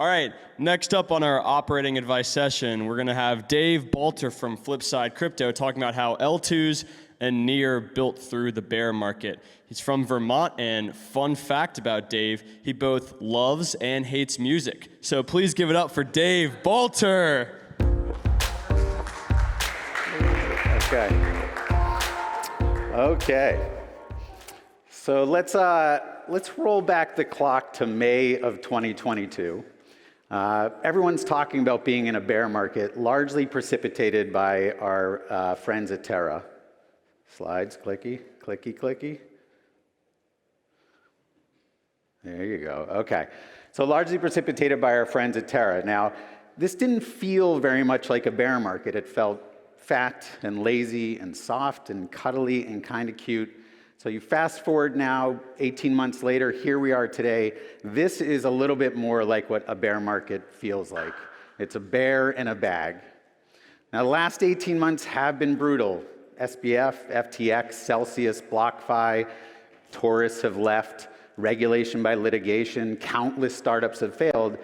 All right, next up on our operating advice session, we're going to have Dave Balter from Flipside Crypto talking about how L2s and NEAR built through the bear market. He's from Vermont, and fun fact about Dave, he both loves and hates music. So please give it up for Dave Balter. Okay. So let's roll back the clock to May of 2022. Everyone's talking about being in a bear market, largely precipitated by our friends at Terra. Slides, clicky, clicky, clicky. There you go. Okay. So largely precipitated by our friends at Terra. Now, this didn't feel very much like a bear market. It felt fat and lazy and soft and cuddly and kind of cute. So you fast forward now, 18 months later, here we are today. This is a little bit more like what a bear market feels like. It's a bear in a bag. Now, the last 18 months have been brutal. SBF, FTX, Celsius, BlockFi, Taurus have left, regulation by litigation, countless startups have failed,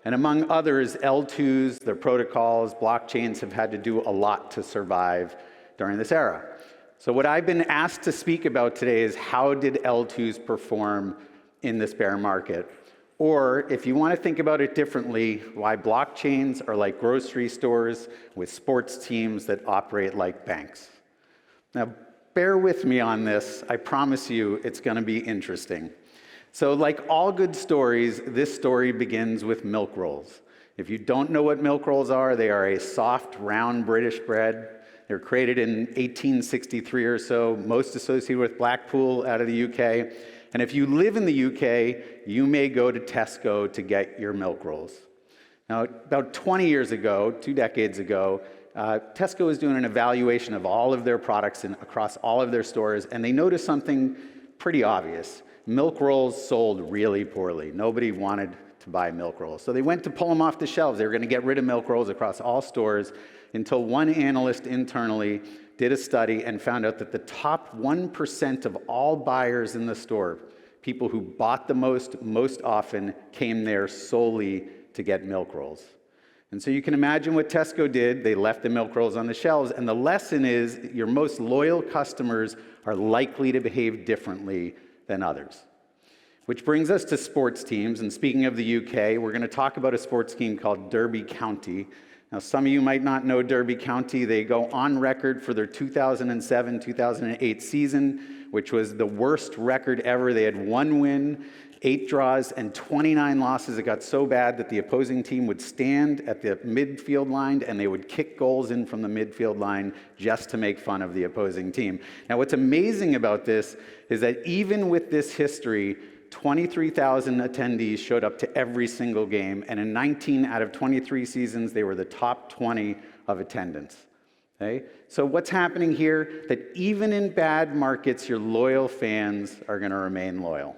and among others, L2s, their protocols, blockchains have had to do a lot to survive during this era. So what I've been asked to speak about today is how did L2s perform in this bear market? Or if you want to think about it differently, why blockchains are like grocery stores with sports teams that operate like banks. Now, bear with me on this. I promise you it's going to be interesting. So like all good stories, this story begins with milk rolls. If you don't know what milk rolls are, they are a soft, round British bread. They were created in 1863 or so, most associated with Blackpool out of the UK. And if you live in the UK, you may go to Tesco to get your milk rolls. Now, about 20 years ago, 2 decades ago, Tesco was doing an evaluation of all of their products across all of their stores, and they noticed something pretty obvious. Milk rolls sold really poorly. Nobody wanted to buy milk rolls. So they went to pull them off the shelves. They were going to get rid of milk rolls across all stores until one analyst internally did a study and found out that the top 1% of all buyers in the store, people who bought the most often, came there solely to get milk rolls. And so you can imagine what Tesco did. They left the milk rolls on the shelves. And the lesson is your most loyal customers are likely to behave differently than others. Which brings us to sports teams. And speaking of the UK, we're going to talk about a sports team called Derby County. Now, some of you might not know Derby County. They go on record for their 2007-2008 season, which was the worst record ever. They had 1 win, 8 draws, and 29 losses. It got so bad that the opposing team would stand at the midfield line and they would kick goals in from the midfield line just to make fun of the opposing team. Now, what's amazing about this is that even with this history, 23,000 attendees showed up to every single game, and in 19 out of 23 seasons, they were the top 20 of attendance. Okay? So what's happening here? That even in bad markets, your loyal fans are going to remain loyal.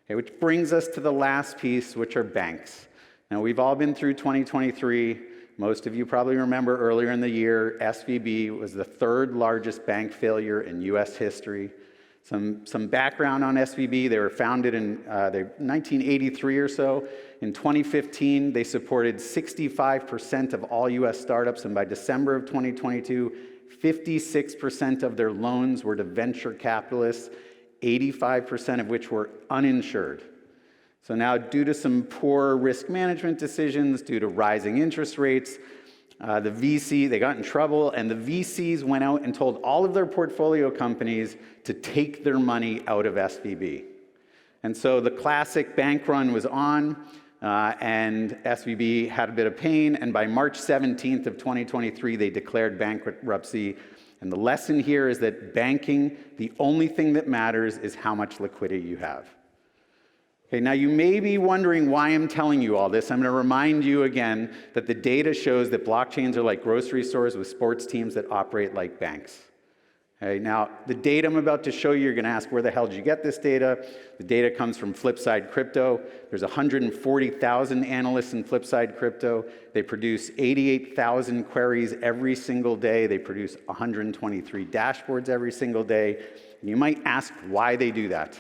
Okay, which brings us to the last piece, which are banks. Now, we've all been through 2023. Most of you probably remember earlier in the year, SVB was the 3rd largest bank failure in US history. Some background on SVB, they were founded in 1983 or so. In 2015, they supported 65% of all US startups, and by December of 2022, 56% of their loans were to venture capitalists, 85% of which were uninsured. So now, due to some poor risk management decisions, due to rising interest rates, they got in trouble, and the VCs went out and told all of their portfolio companies to take their money out of SVB. And so the classic bank run was on, and SVB had a bit of pain, and by March 17th of 2023, they declared bankruptcy. And the lesson here is that banking, the only thing that matters is how much liquidity you have. Okay, now you may be wondering why I'm telling you all this. I'm going to remind you again that the data shows that blockchains are like grocery stores with sports teams that operate like banks. Okay, now, the data I'm about to show you, you're going to ask, where the hell did you get this data? The data comes from Flipside Crypto. There's 140,000 analysts in Flipside Crypto. They produce 88,000 queries every single day. They produce 123 dashboards every single day. And you might ask why they do that.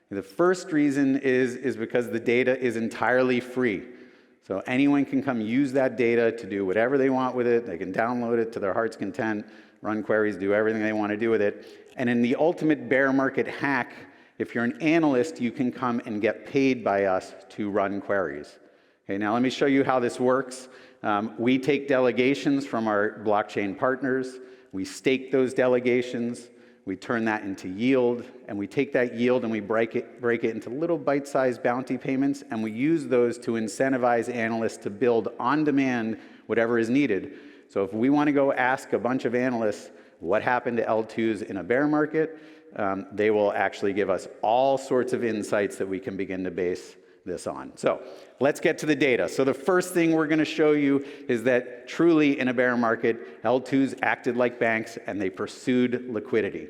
The first reason is because the data is entirely free. So anyone can come use that data to do whatever they want with it. They can download it to their heart's content, run queries, do everything they want to do with it. And in the ultimate bear market hack, if you're an analyst, you can come and get paid by us to run queries. Okay, now let me show you how this works. We take delegations from our blockchain partners. We stake those delegations. We turn that into yield, and we take that yield and we break it into little bite-sized bounty payments, and we use those to incentivize analysts to build on demand whatever is needed. So if we want to go ask a bunch of analysts what happened to L2s in a bear market, they will actually give us all sorts of insights that we can begin to base this on. So let's get to the data. So the first thing we're going to show you is that truly in a bear market, L2s acted like banks and they pursued liquidity.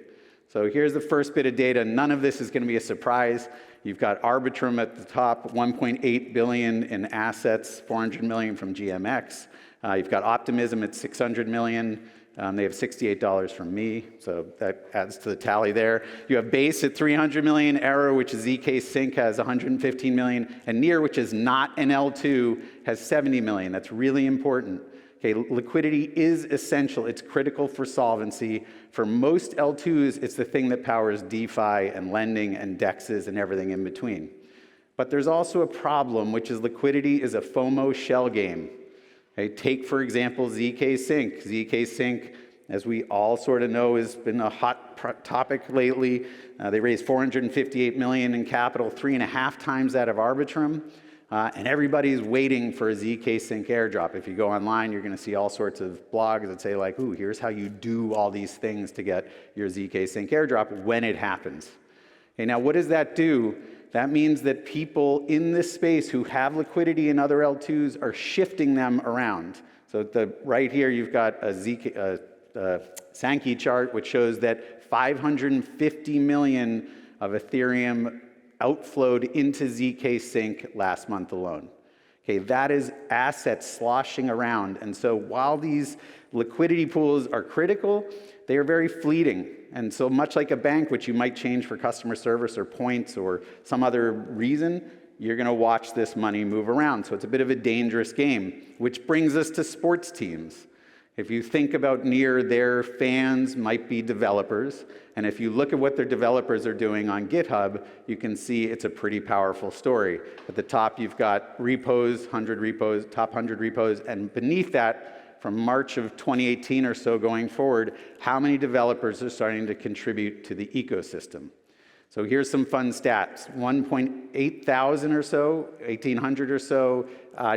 So here's the first bit of data. None of this is going to be a surprise. You've got Arbitrum at the top, 1.8 billion in assets, 400 million from GMX. You've got Optimism at 600 million. They have $68 from me, so that adds to the tally there. You have Base at 300 million, Arrow, which is ZK Sync, has 115 million, and Near, which is not an L2, has 70 million. That's really important. Okay, liquidity is essential. It's critical for solvency. For most L2s, it's the thing that powers DeFi and lending and DEXs and everything in between. But there's also a problem, which is liquidity is a FOMO shell game. Okay, take, for example, ZK Sync. ZK Sync, as we all sort of know, has been a hot topic lately. They raised $458 million in capital, 3.5 times that of Arbitrum. And everybody's waiting for a ZK Sync airdrop. If you go online, you're going to see all sorts of blogs that say, like, ooh, here's how you do all these things to get your ZK Sync airdrop when it happens. Okay, now, what does that do? That means that people in this space who have liquidity in other L2s are shifting them around. So right here, you've got a Sankey chart, which shows that 550 million of Ethereum outflowed into ZK Sync last month alone. Okay, that is assets sloshing around. And so while these liquidity pools are critical, they are very fleeting. And so much like a bank, which you might change for customer service or points or some other reason, you're going to watch this money move around. So it's a bit of a dangerous game, which brings us to sports teams. If you think about Near, their fans might be developers. And if you look at what their developers are doing on GitHub, you can see it's a pretty powerful story. At the top, you've got repos, 100 repos, top 100 repos, and beneath that, from March of 2018 or so going forward, how many developers are starting to contribute to the ecosystem. So here's some fun stats. 1.8 thousand or so, 1,800 or so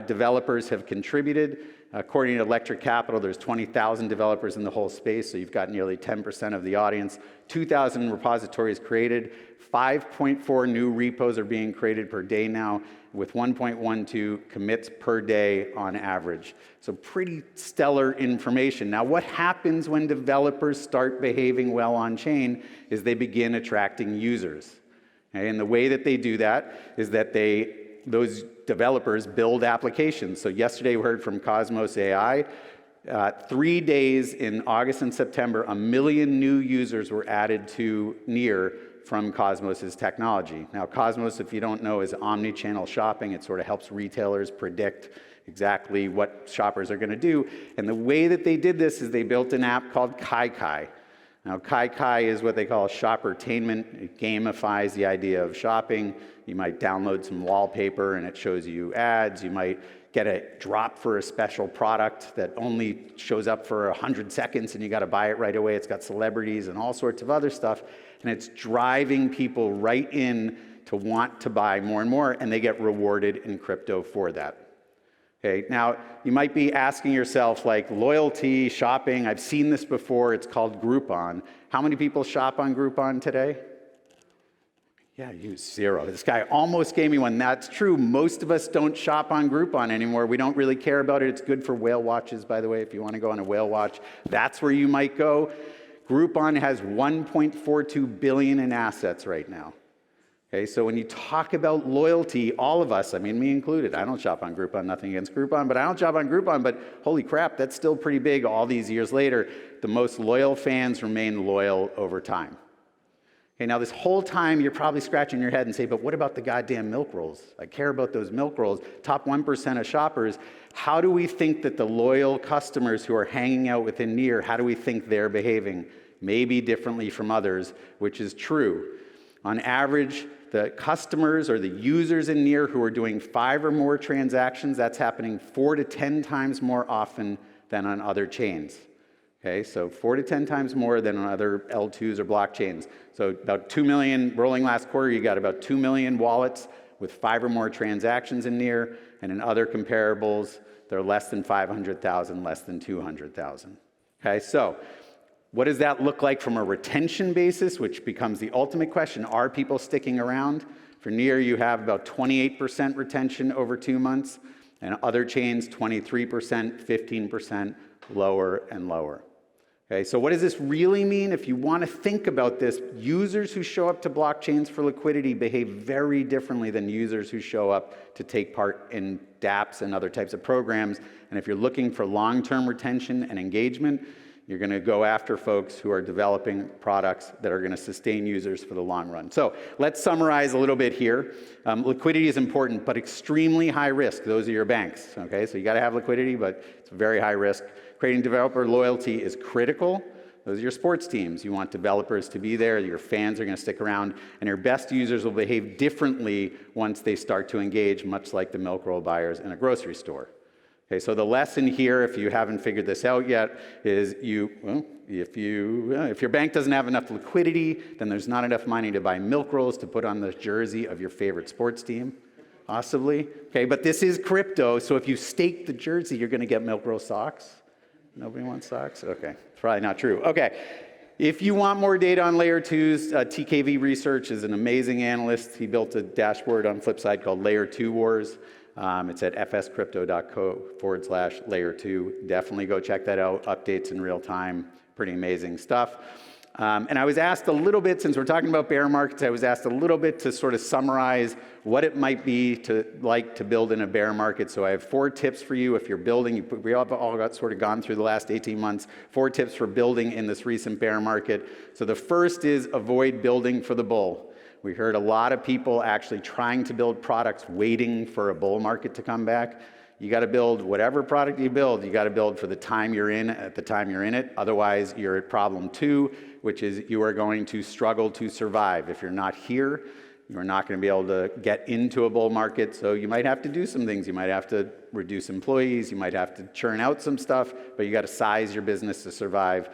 developers have contributed. According to Electric Capital, there's 20,000 developers in the whole space, so you've got nearly 10% of the audience. 2,000 repositories created. 5.4 new repos are being created per day now, with 1.12 commits per day on average. So pretty stellar information. Now, what happens when developers start behaving well on chain is they begin attracting users. Okay? And the way that they do that is that those developers build applications. So yesterday we heard from Cosmos AI. 3 days in August and September, 1 million new users were added to Near from Cosmos's technology. Now, Cosmos, if you don't know, is omni-channel shopping. It sort of helps retailers predict exactly what shoppers are going to do. And the way that they did this is they built an app called Kai. Now, Kai is what they call shoppertainment. It gamifies the idea of shopping. You might download some wallpaper and it shows you ads. You might get a drop for a special product that only shows up for 100 seconds and you got to buy it right away. It's got celebrities and all sorts of other stuff. And it's driving people right in to want to buy more and more, and they get rewarded in crypto for that. Okay, now you might be asking yourself, like, loyalty, shopping, I've seen this before, it's called Groupon. How many people shop on Groupon today? Yeah, you 0. This guy almost gave me one. That's true. Most of us don't shop on Groupon anymore. We don't really care about it. It's good for whale watches, by the way. If you want to go on a whale watch, that's where you might go. Groupon has 1.42 billion in assets right now. Okay, so when you talk about loyalty, all of us, I mean, me included, I don't shop on Groupon, nothing against Groupon, but I don't shop on Groupon, but holy crap, that's still pretty big all these years later. The most loyal fans remain loyal over time. Okay, now this whole time you're probably scratching your head and say, but what about the goddamn milk rolls? I care about those milk rolls. Top 1% of shoppers, how do we think that the loyal customers who are hanging out within NEAR, how do we think they're behaving? Maybe differently from others, which is true. On average, the customers or the users in NEAR who are doing 5 or more transactions, that's happening 4 to 10 times more often than on other chains. Okay, so 4 to 10 times more than on other L2s or blockchains. So about 2 million, rolling last quarter, you got about 2 million wallets with 5 or more transactions in NEAR, and in other comparables, they're less than 500,000, less than 200,000. Okay, so what does that look like from a retention basis, which becomes the ultimate question? Are people sticking around? For NEAR, you have about 28% retention over 2 months, and other chains, 23%, 15%, lower and lower. Okay, so what does this really mean? If you want to think about this, users who show up to blockchains for liquidity behave very differently than users who show up to take part in dApps and other types of programs. And if you're looking for long-term retention and engagement, you're going to go after folks who are developing products that are going to sustain users for the long run. So let's summarize a little bit here. Liquidity is important, but extremely high risk. Those are your banks. Okay, so you got to have liquidity, but it's very high risk. Creating developer loyalty is critical. Those are your sports teams. You want developers to be there. Your fans are going to stick around, and your best users will behave differently once they start to engage, much like the milk roll buyers in a grocery store. Okay, so the lesson here, if you haven't figured this out yet, is if your bank doesn't have enough liquidity, then there's not enough money to buy milk rolls to put on the jersey of your favorite sports team, possibly. Okay, but this is crypto, so if you stake the jersey, you're going to get milk roll socks. Nobody wants socks? Okay, it's probably not true. Okay, if you want more data on Layer 2s, TKV Research is an amazing analyst. He built a dashboard on Flipside called Layer 2 Wars. It's at fscrypto.co/layer2. Definitely go check that out. Updates in real time. Pretty amazing stuff. And I was asked a little bit, since we're talking about bear markets, I was asked a little bit to sort of summarize what it might be to build in a bear market. So I have 4 tips for you if you're building. We all got sort of gone through the last 18 months. 4 tips for building in this recent bear market. So the first is avoid building for the bull. We heard a lot of people actually trying to build products waiting for a bull market to come back. You got to build whatever product you build, you got to build for the time you're in at the time you're in it. Otherwise, you're at problem 2, which is you are going to struggle to survive. If you're not here, you're not going to be able to get into a bull market. So you might have to do some things. You might have to reduce employees. You might have to churn out some stuff, but you got to size your business to survive.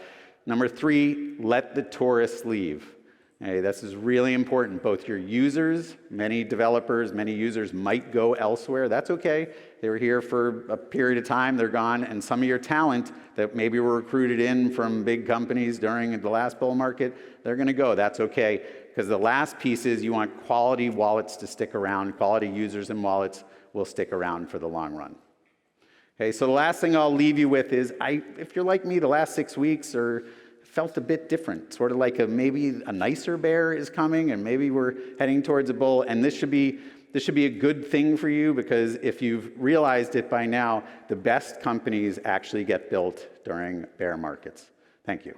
Number 3, let the tourists leave. Okay, this is really important. Both your users, many developers, many users might go elsewhere. That's okay. They were here for a period of time, they're gone. And some of your talent that maybe were recruited in from big companies during the last bull market, they're going to go. That's okay. Because the last piece is you want quality wallets to stick around. Quality users and wallets will stick around for the long run. Okay, so the last thing I'll leave you with is, if you're like me, the last 6 weeks felt a bit different, sort of like maybe a nicer bear is coming, and maybe we're heading towards a bull. And this should be a good thing for you, because if you've realized it by now, the best companies actually get built during bear markets. Thank you.